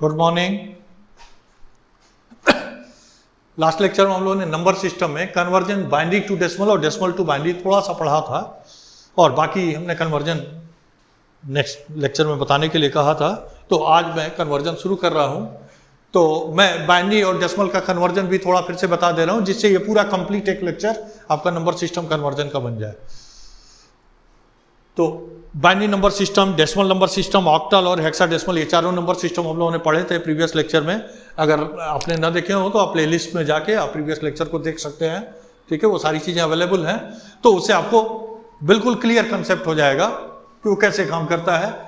Good morning. Last lecture में हम लोगों ने नंबर सिस्टम में कन्वर्जन बाइनरी टू डेसिमल और डेसिमल टू बाइनरी थोड़ा सा पढ़ा था और बाकी हमने कन्वर्जन नेक्स्ट लेक्चर में बताने के लिए कहा था। तो आज मैं कन्वर्जन शुरू कर रहा हूं, तो मैं बाइनरी और डेसिमल का कन्वर्जन भी थोड़ा फिर से बता दे रहा हूं, जिससे ये पूरा कंप्लीट एक लेक्चर आपका नंबर सिस्टम कन्वर्जन का बन जाए। तो binary number system, decimal number system, octal और हेक्साडेसिमल, ये चारों नंबर सिस्टम हम लोगों ने पढ़े थे प्रीवियस लेक्चर में। अगर आपने ना देखे हो तो आप प्लेलिस्ट में जाके आप प्रीवियस लेक्चर को देख सकते हैं, ठीक है। वो सारी चीज़ें अवेलेबल हैं, तो उससे आपको बिल्कुल क्लियर कंसेप्ट हो जाएगा कि वो कैसे काम करता है।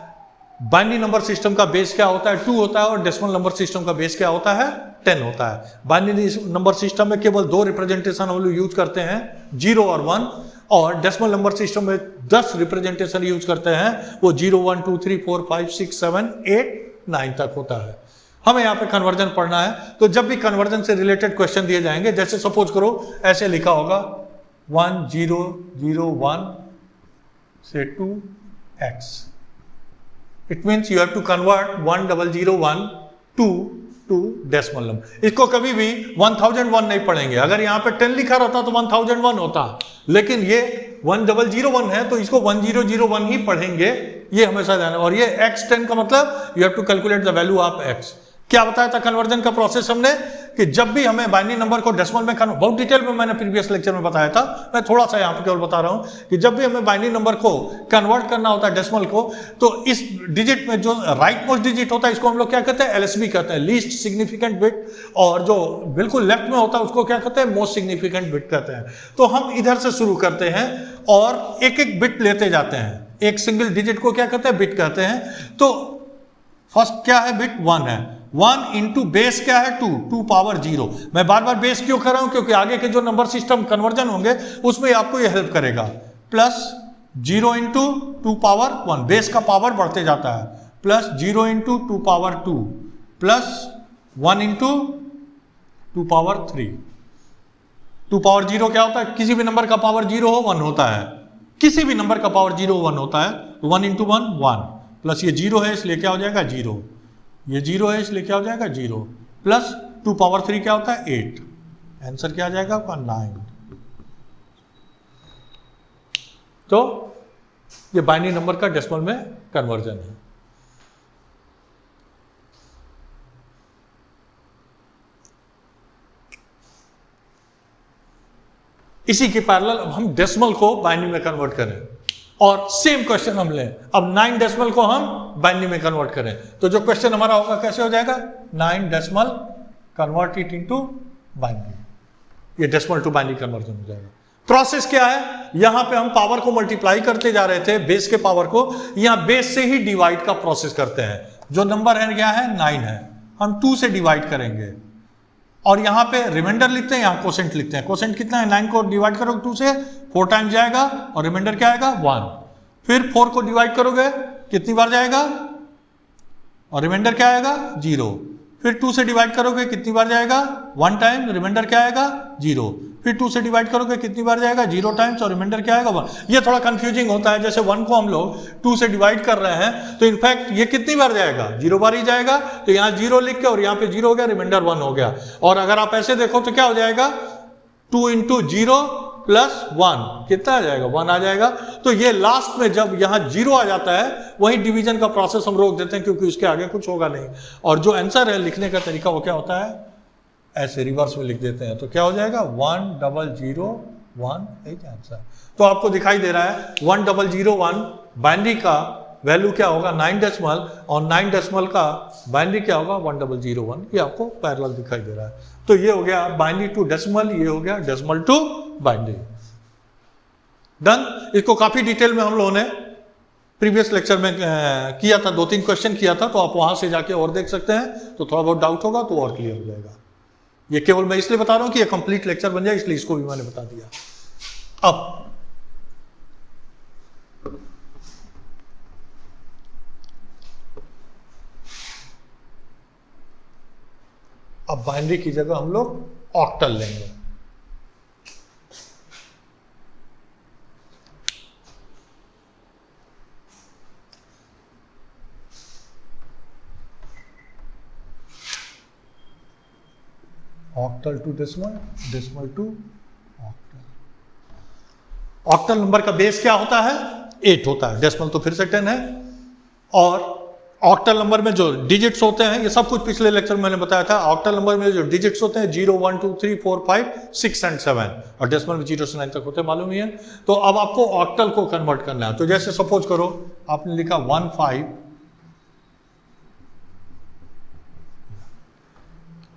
बाइनरी नंबर सिस्टम का बेस क्या होता है, 2 होता है, और डेसिमल नंबर सिस्टम का बेस क्या होता है, 10 होता है। बाइनरी नंबर सिस्टम में केवल 2 रिप्रेजेंटेशन हम लोग यूज करते हैं, 0 और 1, और डेसिमल नंबर सिस्टम में 10 रिप्रेजेंटेशन यूज करते हैं, वो 0 1 2 3 4 5 6 7 8 9 तक होता है। हमें यहाँ पे कन्वर्जन पढ़ना है, तो जब भी कन्वर्जन से रिलेटेड क्वेश्चन दिए जाएंगे, जैसे सपोज करो ऐसे लिखा होगा 1 0 0 1 से 2 x, it means you have to convert 1001 to decimal number. इसको कभी भी 1001 नहीं पढ़ेंगे। अगर यहाँ पे 10 लिखा रहता तो 1001 होता, लेकिन ये 1001 है तो इसको 1001 ही पढ़ेंगे, ये हमेशा ध्यान। और ये x10 का मतलब you have to calculate the value of x। क्या बताया था कन्वर्जन का प्रोसेस हमने, कि जब भी हमें बाइनरी नंबर को डेसिमल में बहुत डिटेल में मैंने प्रीवियस लेक्चर में बताया था, मैं थोड़ा सा यहाँ पे केवल बता रहा हूँ कि जब भी हमें बाइनरी नंबर को कन्वर्ट करना होता है डेसिमल को, तो इस डिजिट में जो राइट मोस्ट डिजिट होता है इसको हम लोग क्या कहते हैं, एलएसबी कहते हैं, लीस्ट सिग्निफिकेंट बिट, और जो बिल्कुल लेफ्ट में होता है उसको क्या कहते हैं, मोस्ट सिग्निफिकेंट बिट कहते हैं। तो हम इधर से शुरू करते हैं और एक एक बिट लेते जाते हैं, एक सिंगल डिजिट को क्या कहते हैं, बिट कहते हैं। तो फर्स्ट क्या है, बिट 1 है, 1 इंटू बेस क्या है, 2 पावर 0। मैं बार बार बेस क्यों कर रहा हूं, क्योंकि आगे के जो नंबर सिस्टम कन्वर्जन होंगे उसमें आपको ये हेल्प करेगा। प्लस 0 इंटू 2 पावर 1, बेस का पावर बढ़ते जाता है, plus 0 into 2 power 2, plus 1 into 2 power 3। 2 power 0 क्या होता है, किसी भी नंबर का पावर 0 हो 1 होता है, किसी भी नंबर का पावर 0 1 होता है। 1 इंटू 1 1, प्लस ये 0 है इसलिए क्या हो जाएगा 0, ये 0 है इसलिए क्या हो जाएगा 0, प्लस 2 पावर 3 क्या होता है 8। आंसर क्या आ जाएगा आपका 9। तो ये बाइनरी नंबर का डेसिमल में कन्वर्जन है। इसी के पैरेलल हम डेसिमल को बाइनरी में कन्वर्ट करें, और सेम क्वेश्चन हम लें, अब 9 डेसिमल को हम बाइनरी में कन्वर्ट करें, तो जो क्वेश्चन हमारा होगा कैसे हो जाएगा, 9 decimal convert it into binary. ये डेसिमल टू बाइनरी कन्वर्जन हो जाएगा। प्रोसेस क्या है, यहां पे हम पावर को मल्टीप्लाई करते जा रहे थे, बेस के पावर को, यहां बेस से ही डिवाइड का प्रोसेस करते हैं। जो नंबर है क्या है, 9 है, हम 2 से डिवाइड करेंगे, और यहां पे रिमाइंडर लिखते हैं, यहां कोसेंट लिखते हैं। कोसेंट कितना है, 9 को डिवाइड करोगे 2 से 4 टाइम्स जाएगा, और रिमाइंडर क्या आएगा 1। फिर 4 को डिवाइड करोगे कितनी बार जाएगा, और रिमाइंडर क्या आएगा 0। फिर 2 से डिवाइड करोगे कितनी बार जाएगा 1 टाइम, रिमाइंडर क्या आएगा 0। फिर 2 से डिवाइड करोगे कितनी बार जाएगा 0 टाइम्स, और रिमाइंडर क्या आएगा 1। ये थोड़ा कंफ्यूजिंग होता है, जैसे 1 को हम लोग 2 से डिवाइड कर रहे हैं तो इनफैक्ट ये कितनी बार जाएगा, 0 बार ही जाएगा, तो यहाँ 0 लिख के और यहाँ पे 0 हो गया, रिमाइंडर 1 हो गया। और अगर आप ऐसे देखो तो क्या हो जाएगा, 2 इंटू 0 प्लस 1 कितना आ जाएगा, 1 आ जाएगा। तो ये लास्ट में जब यहाँ 0 आ जाता है, वही डिवीजन का प्रोसेस हम रोक देते हैं, क्योंकि उसके आगे कुछ होगा नहीं। और जो आंसर है लिखने का तरीका वो क्या होता है, ऐसे रिवर्स में लिख देते हैं, तो क्या हो जाएगा 1001 इज आंसर। तो आपको दिखाई दे रहा है 1001 बाइनरी का वैल्यू क्या होगा 9 डेसिमल, और 9 डेसिमल का बाइनरी क्या होगा 1001। ये आपको पैरेलल दिखाई दे रहा है। तो ये हो गया बाइनरी टू डेसिमल, ये हो गया डेसिमल टू बाइनरी। डन। इसको काफी डिटेल में हम लोगों ने प्रीवियस लेक्चर में किया था, 2-3 क्वेश्चन किया था, तो आप वहां से जाके और देख सकते हैं, तो थोड़ा बहुत डाउट होगा तो और क्लियर हो जाएगा। ये केवल मैं इसलिए बता रहा हूं कि ये कंप्लीट लेक्चर बन जाए, इसलिए इसको भी मैंने बता दिया। अब बाइनरी की जगह हम लोग ऑक्टल लेंगे। Octal to decimal, decimal to octal. Octal number का बेस क्या होता है? 8 होता है, डेसिमल तो फिर से 10 है। और ऑक्टल नंबर में जो डिजिट्स होते हैं, ये सब कुछ पिछले लेक्चर में मैंने बताया था, ऑक्टल नंबर में जो डिजिट्स होते हैं 0 1 2 3 4 5 6 एंड 7, और डेसिमल में 0 से 9 तक होते हैं, मालूम ही है। तो अब आपको ऑक्टल को कन्वर्ट करना है। तो जैसे सपोज करो आपने लिखा 1 5,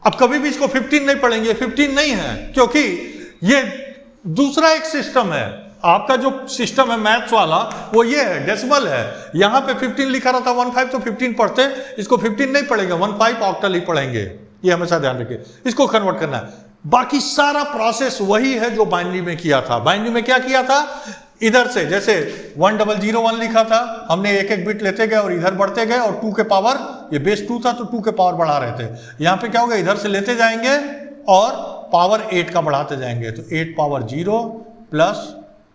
अब कभी भी इसको 15 नहीं पढ़ेंगे, 15 नहीं है, क्योंकि ये दूसरा एक सिस्टम है। आपका जो सिस्टम है मैथ्स वाला वो ये है, डेसिमल है। यहां पे 15 लिखा रहता 1 5, तो 15 पढ़ते, इसको 15 नहीं पढ़ेंगे, 1 5 ऑक्टल ही पढ़ेंगे, ये हमेशा ध्यान रखिए। इसको कन्वर्ट करना है, बाकी सारा प्रोसेस वही है जो बाइनरी में किया था। बाइनरी में क्या किया था, इधर से जैसे 1001 लिखा था, हमने एक एक बिट लेते गए और इधर बढ़ते गए, और 2 के पावर, ये बेस 2 था तो 2 के पावर बढ़ा रहे थे। यहां पे क्या होगा, इधर से लेते जाएंगे और पावर 8 का बढ़ाते जाएंगे, तो 8 पावर 0 प्लस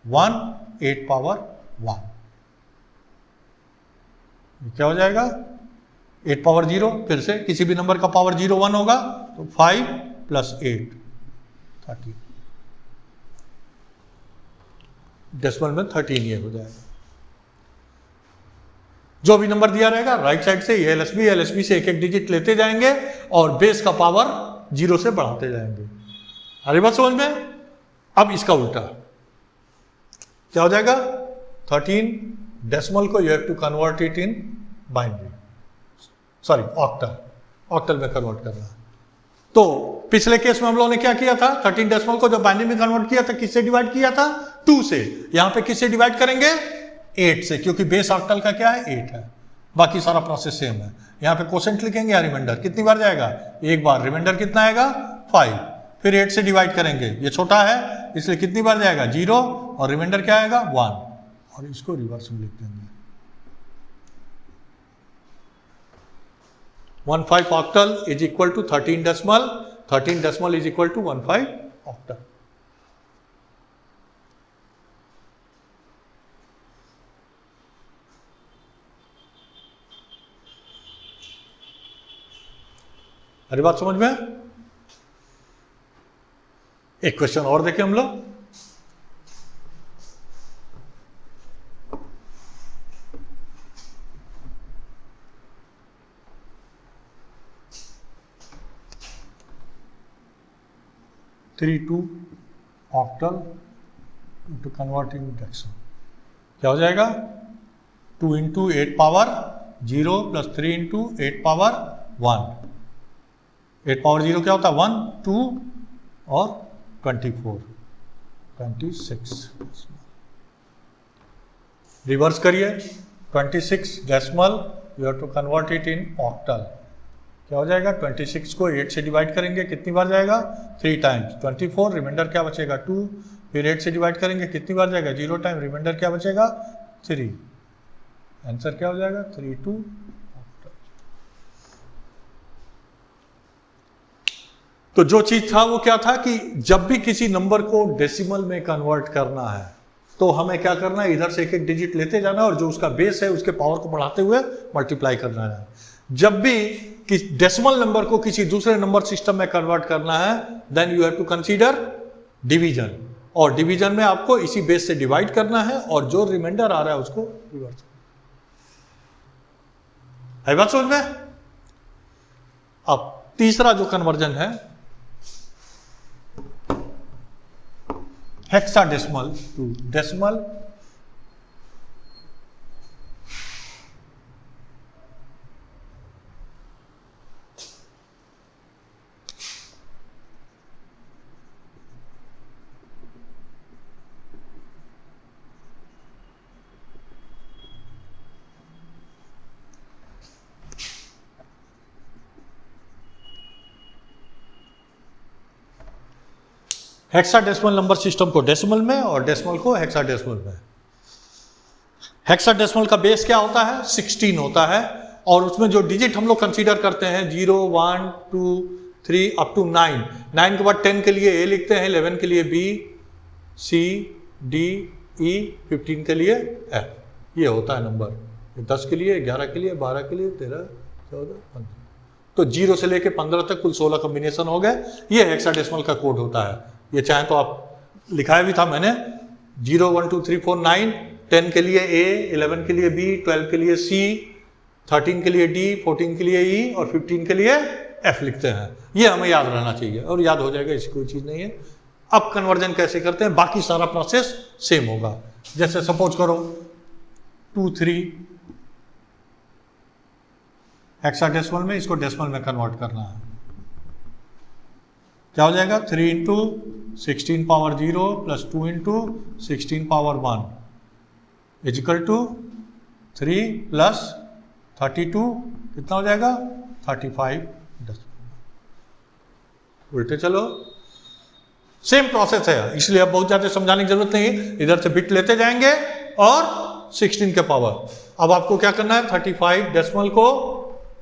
1 8 पावर 1, क्या हो जाएगा 8 पावर 0, फिर से किसी भी नंबर का पावर 0 1 होगा, तो 5 प्लस 8 13, डेसिमल में 13 ये हो जाएगा। जो भी नंबर दिया रहेगा राइट साइड से ये एलएसबी से एक एक डिजिट लेते जाएंगे और बेस का पावर 0 से बढ़ाते जाएंगे। अरे बात समझ में? अब इसका उल्टा क्या हो जाएगा, 13 डेसिमल को you have to convert it in binary, sorry octal, octal में कन्वर्ट करना है। तो पिछले केस में हम लोगों ने क्या किया था, 13 डेसिमल को जब बाइनरी में कन्वर्ट किया था किससे डिवाइड किया था, 2 से। यहां पे किससे डिवाइड करेंगे, 8 से, क्योंकि बेस ऑक्टल का क्या है 8 है। बाकी सारा प्रोसेस सेम है। यहां पे क्वोशेंट लिखेंगे या रिमाइंडर, कितनी बार जाएगा, एक बार। रिमाइंडर कितना आएगा 5, फिर 8 से डिवाइड करेंगे, ये छोटा है इसलिए कितनी बार जाएगा 0, और रिमाइंडर क्या आएगा 1, और इसको रिवर्स में लिख देंगे 15 octal is equal to 13 decimal, 13 decimal is equal to 15 octal. अरे बात समझ में? एक क्वेश्चन और देखें हम लोग। Three to octal to converting decimal क्या हो जाएगा, 2 into 8 power 0 plus 3 into 8 power 1। 8 power 0 क्या होता है 1 2 और 24 26। रिवर्स करिए, 26 decimal you have to convert it in octal, क्या हो जाएगा 26 को 8 से डिवाइड करेंगे, कितनी बार जाएगा 3 टाइम्स, 24, रिमाइंडर क्या बचेगा 2, फिर 8 से डिवाइड करेंगे कितनी बार जाएगा 0 टाइम, रिमाइंडर क्या बचेगा 3, आंसर क्या हो जाएगा 32 ऑक्टल। तो जो चीज था वो क्या था कि जब भी किसी नंबर को डेसिमल में कन्वर्ट करना है तो हमें क्या करना है, इधर से एक एक डिजिट लेते जाना और जो उसका बेस है उसके पावर को बढ़ाते हुए मल्टीप्लाई करना है। जब भी कि डेसिमल नंबर को किसी दूसरे नंबर सिस्टम में कन्वर्ट करना है then you have to consider division, और डिवीजन में आपको इसी बेस से डिवाइड करना है और जो रिमाइंडर आ रहा है उसको रिवर्स करना है। बात समझ में? अब तीसरा जो कन्वर्जन है hexadecimal to decimal, hexadecimal number system को डेसिमल में और डेसिमल को हेक्साडेसिमल में। हेक्साडेसिमल का बेस क्या होता है 16 होता है, और उसमें जो डिजिट हम लोग कंसीडर करते हैं 0 1 2 3 अप टू 9, 9 के बाद 10 के लिए A लिखते हैं, 11 के लिए B C D E, 15 के लिए F, ये होता है नंबर। 10 के लिए, 11 के लिए, 12 के लिए, 13 14 15, तो 0 से लेके 15 तक कुल 16 कॉम्बिनेशन हो गए। ये हेक्साडेसिमल का कोड होता है। ये चाहे तो आप लिखाया भी था मैंने, 0 1 2 3 4 9, 10 के लिए A, 11 के लिए B, 12 के लिए C, 13 के लिए D, 14 के लिए E और 15 के लिए F लिखते हैं। ये हमें याद रहना चाहिए और याद हो जाएगा, ऐसी कोई चीज़ नहीं है। अब कन्वर्जन कैसे करते हैं, बाकी सारा प्रोसेस सेम होगा। जैसे सपोज करो 2 3 हेक्साडेसिमल में, इसको डेसिमल में कन्वर्ट करना है। क्या हो जाएगा, 3 into 16 power 0 plus 2 into 16 power 1 is equal to 3 plus 32, कितना हो जाएगा 35 डेसिमल। उल्टे चलो, सेम प्रोसेस है, इसलिए अब बहुत ज़्यादा समझाने की जरूरत नहीं है। इधर से बिट लेते जाएंगे और 16 के पावर। अब आपको क्या करना है, 35 डेसिमल को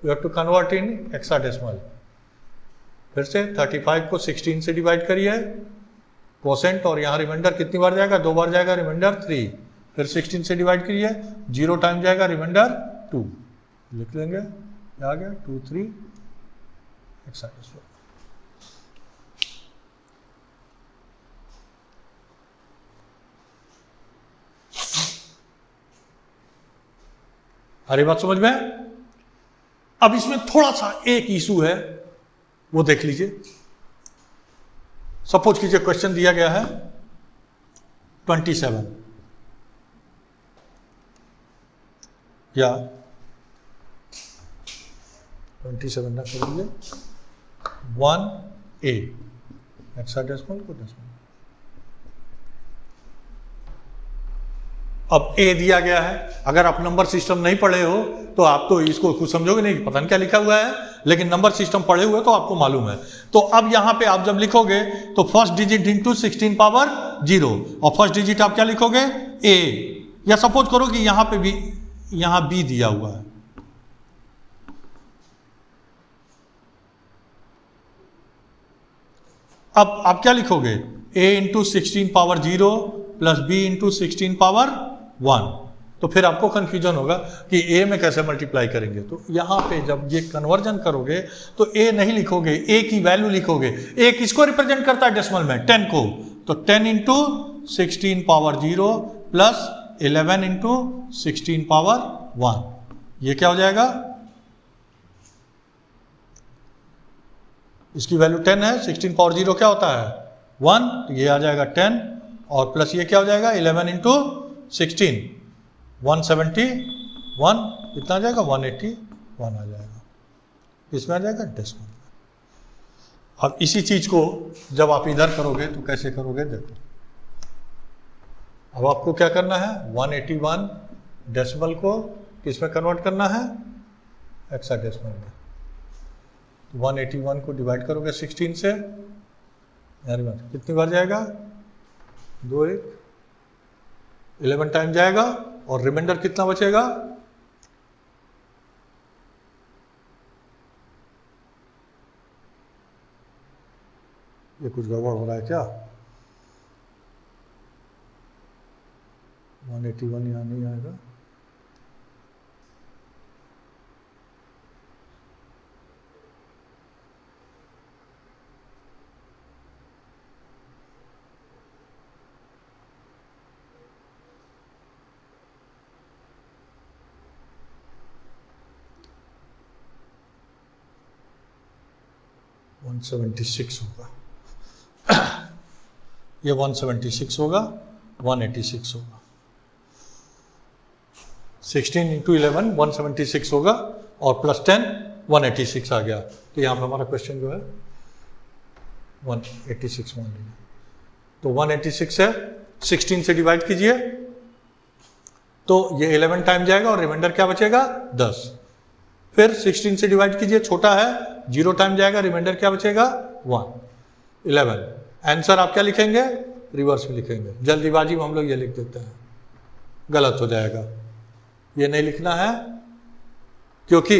you have to convert in hexadecimal. फिर से 35 को 16 से डिवाइड करिए, कोसेंट, और यहाँ रिमाइंडर कितनी बार जाएगा, 2 बार जाएगा, रिमाइंडर 3। फिर 16 से डिवाइड करिए, 0 टाइम जाएगा, रिमाइंडर 2। लिख लेंगे, आ गया 2 3 हेक्साडेसिमल। अरे बात समझ में? अब इसमें थोड़ा सा एक इशू है, वो देख लीजिए। सपोज कीजिए क्वेश्चन दिया गया है 27 या 27 ना करेंगे 1A हेक्साडेसिमल को डेसिमल। अब A दिया गया है। अगर आप नंबर सिस्टम नहीं पढ़े हो तो आप तो इसको कुछ समझोगे नहीं, पता नहीं क्या लिखा हुआ है, लेकिन नंबर सिस्टम पढ़े हुए तो आपको मालूम है। तो अब यहां पे आप जब लिखोगे तो फर्स्ट डिजिट इंटू 16 पावर 0, और फर्स्ट डिजिट आप क्या लिखोगे, A। या सपोज करो कि यहां पे भी, यहां B दिया हुआ है, अब आप क्या लिखोगे, A into 16 power 0 plus B into 16 power 1। तो फिर आपको कंफ्यूजन होगा कि A में कैसे मल्टीप्लाई करेंगे। तो यहां पे जब ये कन्वर्जन करोगे तो A नहीं लिखोगे, A की वैल्यू लिखोगे। A किसको रिप्रेजेंट करता है डेसिमल में, 10 को। तो 10 into 16 power 0 plus 11 into 16 power 1, ये क्या हो जाएगा, इसकी वैल्यू 10 है, 16 पावर 0 क्या होता है 1, तो ये आ जाएगा 10, और प्लस ये क्या हो जाएगा 11 इंटू 16 171, कितना आ जाएगा 181 आ जाएगा, इसमें आ जाएगा डेसिमल। अब इसी चीज को जब आप इधर करोगे तो कैसे करोगे, देखो। अब आपको क्या करना है, 181 डेसिमल को किसमें कन्वर्ट करना है, हेक्साडेसिमल में। 181 को डिवाइड करोगे 16 से, कितनी बार जाएगा, 2 1, 11 टाइम जाएगा, और रिमाइंडर कितना बचेगा, ये कुछ गड़बड़ हो रहा है क्या, 181 यहाँ नहीं आएगा, $176 होगा, ये 176 होगा, 186 होगा, 16 इंटू 11 176 होगा, और प्लस 10 186 आ गया। तो यहाँ पे हमारा क्वेश्चन जो है 186 मान लीजिए। तो 186 है, 16 से डिवाइड कीजिए तो ये 11 टाइम जाएगा, और रिमाइंडर क्या बचेगा 10। फिर 16 से डिवाइड कीजिए, छोटा है, 0 टाइम जाएगा, रिमाइंडर क्या बचेगा 1, 11। आंसर आप क्या लिखेंगे, रिवर्स में लिखेंगे। जल्दीबाजी में हम लोग ये लिख देते हैं, गलत हो जाएगा, ये नहीं लिखना है, क्योंकि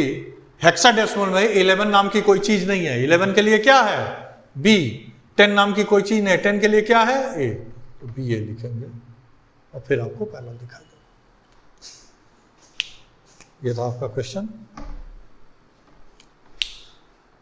हेक्साडेसिमल में 11 नाम की कोई चीज नहीं है। 11 के लिए क्या है, B। 10 नाम की कोई चीज नहीं, 10 के लिए क्या है, A। तो B A लिखेंगे, और फिर आपको पहला दिखा देगा। ये था आपका क्वेश्चन।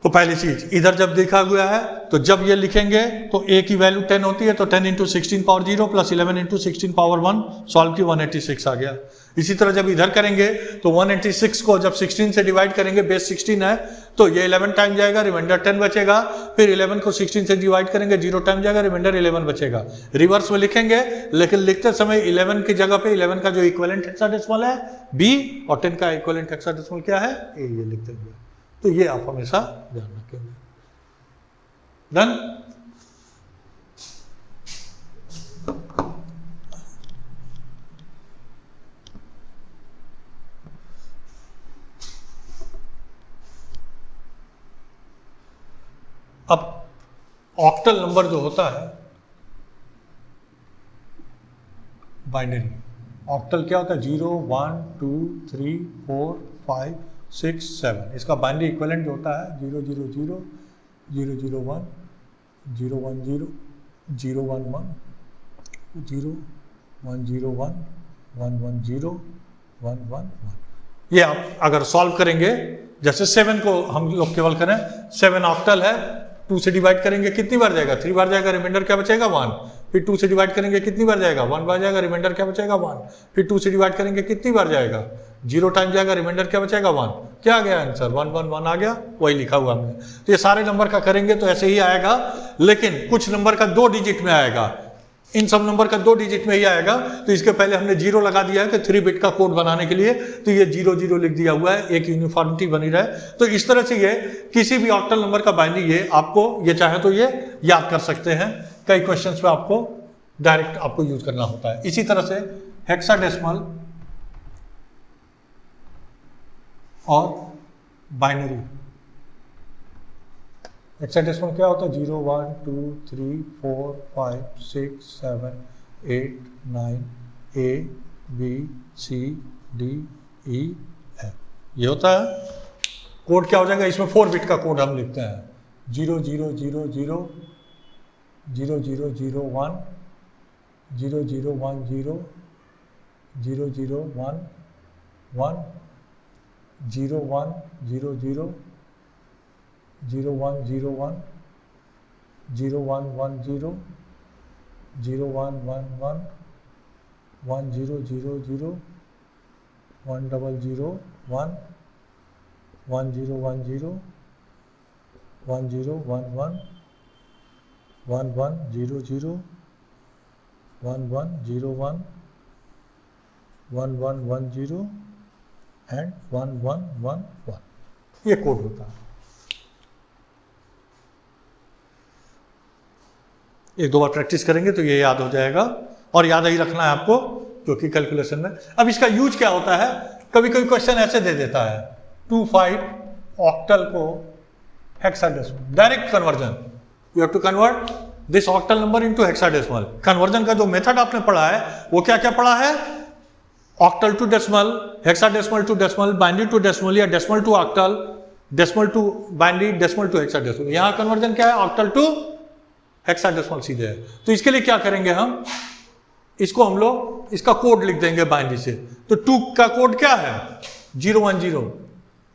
तो पहली चीज इधर जब देखा हुआ है तो जब ये लिखेंगे तो a की वैल्यू 10 होती है, तो 10 into 16 power 0 plus 11 into 16 power 1 solve की 186 आ गया। इसी तरह जब इधर करेंगे तो 186 को जब 16 से डिवाइड करेंगे, बेस 16 है तो ये 11 टाइम जाएगा, रिमाइंडर 10 बचेगा। फिर 11 को 16 से डिवाइड करेंगे, 0 टाइम जाएगा, रिमाइंडर 11 बचेगा। रिवर्स में लिखेंगे, लेकिन लिखते समय 11 की जगह पे 11 का जो इक्विवेलेंट हेक्साडेसिमल है b और 10 का इक्विवेलेंट हेक्साडेसिमल क्या है a, ये लिख देंगे। तो ये आप हमेशा ध्यान रखेंगे। डन। अब ऑक्टल नंबर जो होता है बाइनरी, ऑक्टल क्या होता है? 0 1 2 3 4 5 6 7। इसका बाइनरी इक्विवेलेंट जो होता है 0 0 0 0 0 1 0 1 0 0 1 1 0 1 0 1 1 1 0 1 1 1। ये आप अगर सॉल्व करेंगे, जैसे 7 को हम लोग केवल करें, 7 ऑक्टल है, 2 से डिवाइड करेंगे कितनी बार जाएगा? 3 बार जाएगा, रिमाइंडर क्या बचेगा? 1। फिर 2 से डिवाइड करेंगे कितनी बार जाएगा? 1 बार जाएगा, रिमाइंडर क्या बचेगा? 1। फिर 2 से डिवाइड करेंगे कितनी बार जाएगा? 0 टाइम जाएगा, रिमाइंडर क्या बचेगा? 1। क्या आ गया आंसर? 1 1 1 आ गया, वही लिखा हुआ हमने। तो ये सारे नंबर का करेंगे तो ऐसे ही आएगा, लेकिन कुछ नंबर का 2 डिजिट में आएगा, इन सब नंबर का 2 डिजिट में ही आएगा। तो इसके पहले हमने 0 लगा दिया है कि 3 बिट का कोड बनाने के लिए, तो ये 0 0 लिख दिया हुआ है, एक यूनिफॉर्मिटी बनी रहे। तो इस तरह से ये किसी भी ऑक्टल नंबर का बाइनरी, ये आपको ये चाहे तो ये याद कर सकते हैं। कई क्वेश्चंस पे आपको डायरेक्ट आपको यूज करना होता है। इसी तरह से हेक्साडेसिमल और बाइनरी। हेक्साडेसिमल क्या होता है? 0 1 2 3 4 5 6 7 8 9 A B C D E F, ये होता है। कोड क्या हो जाएगा? इसमें 4 बिट का कोड हम लिखते हैं, 0 0 0 0 0 0 0 1 0 0 1 0 0 0 1 1 0 1 0 0 0 1 0 1 0 1 1 0 0 1 1 1 1 0 0 0 1 0 0 1 1 0 1 0 1 0 1 1 1 1 0 0 1 1 0 1 1 1 1 0 एंड 1 1 1 1। ये कोड होता है। एक दो बार प्रैक्टिस करेंगे तो ये याद हो जाएगा, और याद ही रखना है आपको, क्योंकि कैलकुलेशन में। अब इसका यूज क्या होता है? कभी कभी क्वेश्चन ऐसे दे देता है 2 5 ऑक्टल को hexadecimal, direct conversion. You have to convert this octal number into hexadecimal. Conversion का जो मेथड आपने पढ़ा है वो क्या क्या पढ़ा है? Octal to decimal, hexadecimal to decimal, binary to decimal, या decimal to octal, decimal to binary, decimal to hexadecimal. यहां कन्वर्जन क्या है? ऑक्टल टू हेक्साडेसिमल सीधे है। तो इसके लिए क्या करेंगे हम? इसको हम लोग इसका कोड लिख देंगे बाइनरी से। तो 2 का कोड क्या है? 0 1 0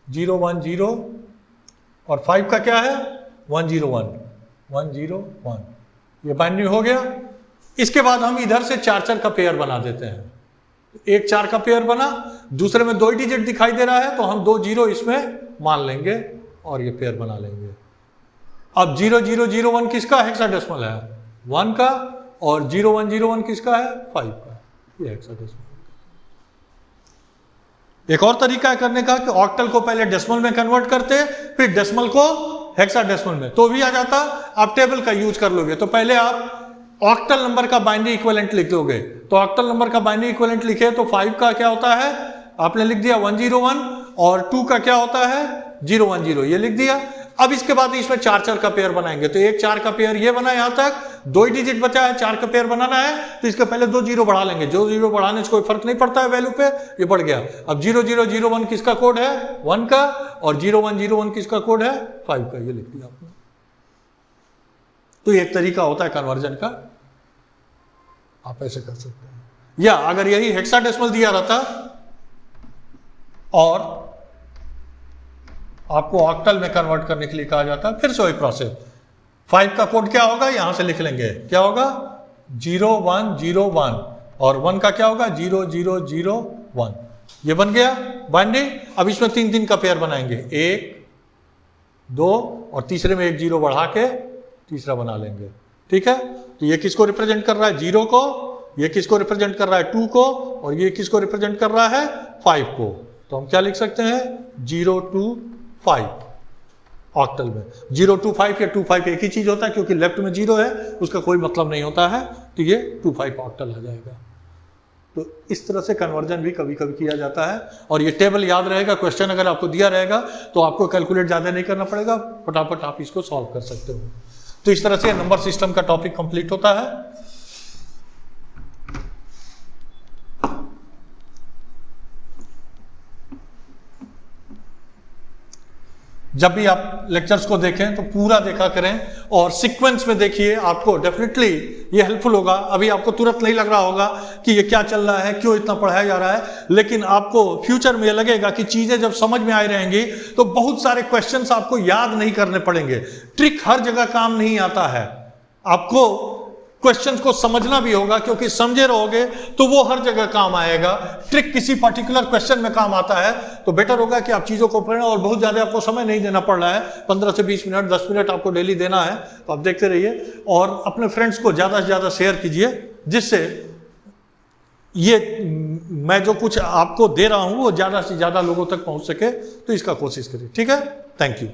0 1 0, और 5 का क्या है? 1 0 1 1 0 1। ये बाइनरी हो गया। इसके बाद हम इधर से 4 4 का पेयर बना देते हैं। एक 4 का पेयर बना, दूसरे में 2 डिजिट दिखाई दे रहा है तो हम 2 0 इसमें मान लेंगे और ये पेयर बना लेंगे। अब 0 0 0 1 किसका हेक्साडेसिमल है? 1 का, और 0 1 0 1 किसका है? 5 का। ये हेक्साडेसिमल। एक और तरीका है करने का कि ऑक्टल को पहले डेसिमल में कन्वर्ट करते, फिर डेसिमल को हेक्साडेसिमल में, तो भी आ जाता। आप टेबल का यूज कर लोगे तो पहले आप ऑक्टल नंबर का बाइनरी इक्विवेलेंट लिख दोगे। तो ऑक्टल नंबर का बाइनरी इक्विवेलेंट लिखे तो 5 का क्या होता है? आपने लिख दिया 1 0 1, और 2 का क्या होता है? 0 1 0, ये लिख दिया। अब इसके बाद इसमें 4 4 का पेयर बनाएंगे। तो एक 4 का पेयर ये बना, यहां तक 2 ही डिजिट बचा है, 4 का पेयर बनाना है, तो इसके पहले 2 0 बढ़ा लेंगे। जो 0 बढ़ाने से कोई फर्क नहीं पड़ता है वैल्यू पे, ये बढ़ गया। अब 0 0 0 1 किसका कोड है? 1 का, और 0 1 0 1 किसका कोड है? 5 का। ये लिख दिया आपने। तो एक तरीका होता है कन्वर्जन का, आप ऐसे कर सकते हैं। या अगर यही हेक्साडेसिमल दिया रहता और आपको ऑक्टल में कन्वर्ट करने के लिए कहा जाता है। फिर से वही प्रोसेस, 5 का कोड क्या होगा, यहां से लिख लेंगे, क्या होगा 0101, और 1 का क्या होगा 0001। ये बन गया बाइंडिंग। अब इसमें 3 का पेयर बनाएंगे, 1 2 और तीसरे में 1 0 बढ़ा के तीसरा बना लेंगे। ठीक है, तो ये किसको रिप्रेजेंट कर रहा है 0 को, ये किसको रिप्रेजेंट कर रहा है 2 को, और ये किसको रिप्रेजेंट कर रहा है 5 को। तो हम क्या लिख सकते हैं 025 ऑक्टल में। 025 या 25 एक ही चीज होता है, क्योंकि लेफ्ट में 0 है उसका कोई मतलब नहीं होता है, तो ये 25 ऑक्टल आ जाएगा। तो इस तरह से कन्वर्जन भी कभी कभी किया जाता है, और ये टेबल याद रहेगा, क्वेश्चन अगर आपको दिया रहेगा तो आपको कैलकुलेट ज़्यादा नहीं करना पड़ेगा, फटाफट आप इसको सॉल्व कर सकते हो। तो इस तरह से नंबर सिस्टम का टॉपिक कंप्लीट होता है। जब भी आप लेक्चर्स को देखें तो पूरा देखा करें और सीक्वेंस में देखिए, आपको डेफिनेटली ये हेल्पफुल होगा। अभी आपको तुरंत नहीं लग रहा होगा कि ये क्या चल रहा है, क्यों इतना पढ़ाया जा रहा है, लेकिन आपको फ्यूचर में लगेगा कि चीजें जब समझ में आई रहेंगी तो बहुत सारे क्वेश्चंस आपको याद नहीं करने पड़ेंगे। ट्रिक हर जगह काम नहीं आता है, आपको क्वेश्चंस को समझना भी होगा, क्योंकि समझे रहोगे तो वो हर जगह काम आएगा। ट्रिक किसी पर्टिकुलर क्वेश्चन में काम आता है, तो बेटर होगा कि आप चीजों को पढ़ें, और बहुत ज्यादा आपको समय नहीं देना पड़ रहा है, 15 से 20 मिनट 10 मिनट आपको डेली देना है, तो आप देखते रहिए और अपने फ्रेंड्स को ज्यादा से ज्यादा शेयर कीजिए, जिससे ये मैं जो कुछ आपको दे रहा हूं वो ज्यादा से ज्यादा लोगों तक पहुंच सके। तो इसका कोशिश करिए। ठीक है, थैंक यू।